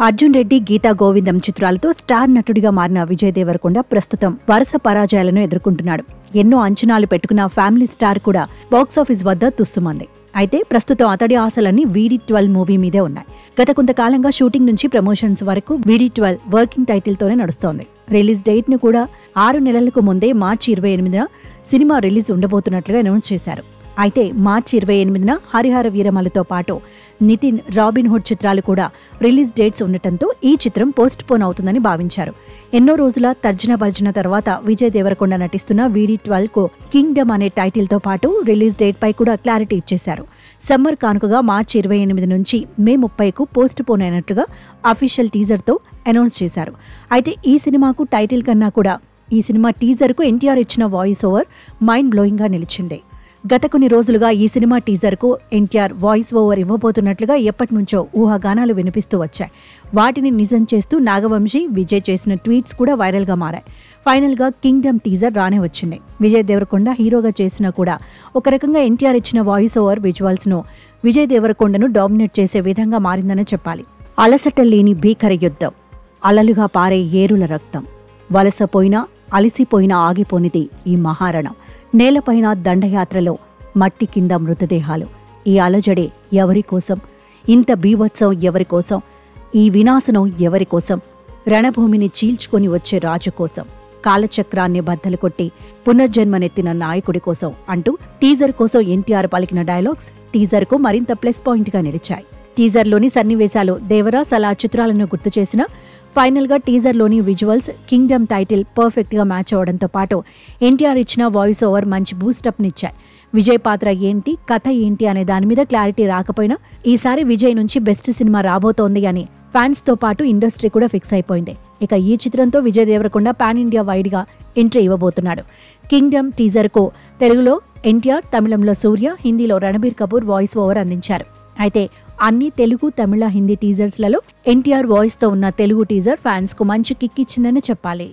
అర్జున్ రెడ్డి, గీతా గోవిందం చిత్రాలతో స్టార్ నటుడిగా మారిన విజయ్ దేవరకొండ ప్రస్తుతం వరుస పరాజయాలను ఎదుర్కొంటున్నాడు. ఎన్నో అంచనాలు పెట్టుకున్న ఫ్యామిలీ స్టార్ కూడా బాక్సాఫీస్ వద్ద తుస్సుమంది. అయితే ప్రస్తుతం అతడి ఆశలన్నీ VD12 మూవీ మీదే ఉన్నాయి. గత కొంతకాలంగా షూటింగ్ నుంచి ప్రమోషన్స్ వరకు VD12 వర్కింగ్ టైటిల్ తోనే నడుస్తోంది. రిలీజ్ డేట్ ను కూడా 6 నెలలకు ముందే మార్చి 28న సినిమా రిలీజ్ ఉండబోతున్నట్లుగా అనౌన్స్ చేశారు. అయితే మార్చి 28న హరిహర వీరమలతో పాటు నితిన్, రాబిన్ హుడ్ చిత్రాలు కూడా రిలీజ్ డేట్స్ ఉండటంతో ఈ చిత్రం పోస్ట్ పోన్ అవుతుందని భావించారు. ఎన్నో రోజుల తర్జన భర్జన తర్వాత విజయ్ దేవరకొండ నటిస్తున్న VD12 కు కింగ్డమ్ అనే టైటిల్ తో పాటు రిలీజ్ డేట్ పై కూడా క్లారిటీ ఇచ్చేశారు. సమ్మర్ కానుకగా మార్చి 28 నుంచి మే 30కు పోస్ట్ పోన్ అయినట్లుగా అఫీషియల్ టీజర్ తో అనౌన్స్ చేశారు. అయితే ఈ సినిమాకు టైటిల్ కన్నా కూడా ఈ సినిమా టీజర్ కు ఎన్టీఆర్ ఇచ్చిన వాయిస్ ఓవర్ మైండ్ బ్లోయింగ్ గా నిలిచింది. గత కొన్ని రోజులుగా ఈ సినిమా టీజర్ కు ఎన్టీఆర్ వాయిస్ ఓవర్ ఇవ్వబోతున్నట్లుగా ఎప్పటి నుంచో ఊహాగానాలు వినిపిస్తూ వచ్చాయి. వాటిని నిజం చేస్తూ నాగవంశీ, విజయ్ చేసిన ట్వీట్స్ కూడా వైరల్ గా మారాయి. ఫైనల్ గా కింగ్డమ్ టీజర్ రానే వచ్చింది. విజయ్ దేవరకొండ హీరోగా చేసినా కూడా ఒక రకంగా ఎన్టీఆర్ ఇచ్చిన వాయిస్ ఓవర్ విజువల్స్ ను విజయ్ దేవరకొండను డామినేట్ చేసే విధంగా మారిందనే చెప్పాలి. అలసట లేని భీకర యుద్ధం, అలలుగా పారే ఏరుల రక్తం, వలసపోయినా అలిసిపోయినా ఆగిపోనిది ఈ మహారణం, నేలపైన దండయాత్రలో మట్టి కింద మృతదేహాలు, ఈ అలజడే ఎవరికోసం, ఇంత బీభత్సం ఎవరికోసం, ఈ వినాశనం ఎవరికోసం, రణభూమిని చీల్చుకొని వచ్చే రాజు కోసం, కాలచక్రాన్ని బద్దలు కొట్టి పునర్జన్మనెత్తిన నాయకుడి కోసం అంటూ టీజర్ కోసం ఎన్టీఆర్ పలికిన డైలాగ్స్ టీజర్ కు మరింత ప్లస్ పాయింట్ గా నిలిచాయి. టీజర్లోని సన్నివేశాలు దేవరా, సలార్ చిత్రాలను గుర్తు చేసిన ఫైనల్ గా టీజర్లోని విజువల్స్ కింగ్డమ్ టైటిల్ పర్ఫెక్ట్ గా మ్యాచ్ అవడంతో పాటు ఎన్టీఆర్ ఇచ్చిన వాయిస్ ఓవర్ మంచి బూస్టప్ నిచ్చాయి. విజయ్ పాత్ర ఏంటి, కథ ఏంటి అనే దాని మీద క్లారిటీ రాకపోయినా ఈసారి విజయ్ నుంచి బెస్ట్ సినిమా రాబోతోంది అని ఫ్యాన్స్ తో పాటు ఇండస్ట్రీ కూడా ఫిక్స్ అయిపోయింది. ఇక ఈ చిత్రంతో Vijay Deverakonda pan India wide గా ఎంట్రీ ఇవ్వబోతున్నాడు. కింగ్డమ్ టీజర్ కు తెలుగులో ఎన్టీఆర్, తమిళంలో సూర్య, హిందీలో రణబీర్ కపూర్ వాయిస్ ఓవర్ అందించారు. అయితే అన్ని తెలుగు, తమిళ, హిందీ టీజర్స్లలో ఎన్టీఆర్ వాయిస్ తో ఉన్న తెలుగు టీజర్ ఫ్యాన్స్ కు మంచి కిక్ ఇచ్చిందని చెప్పాలి.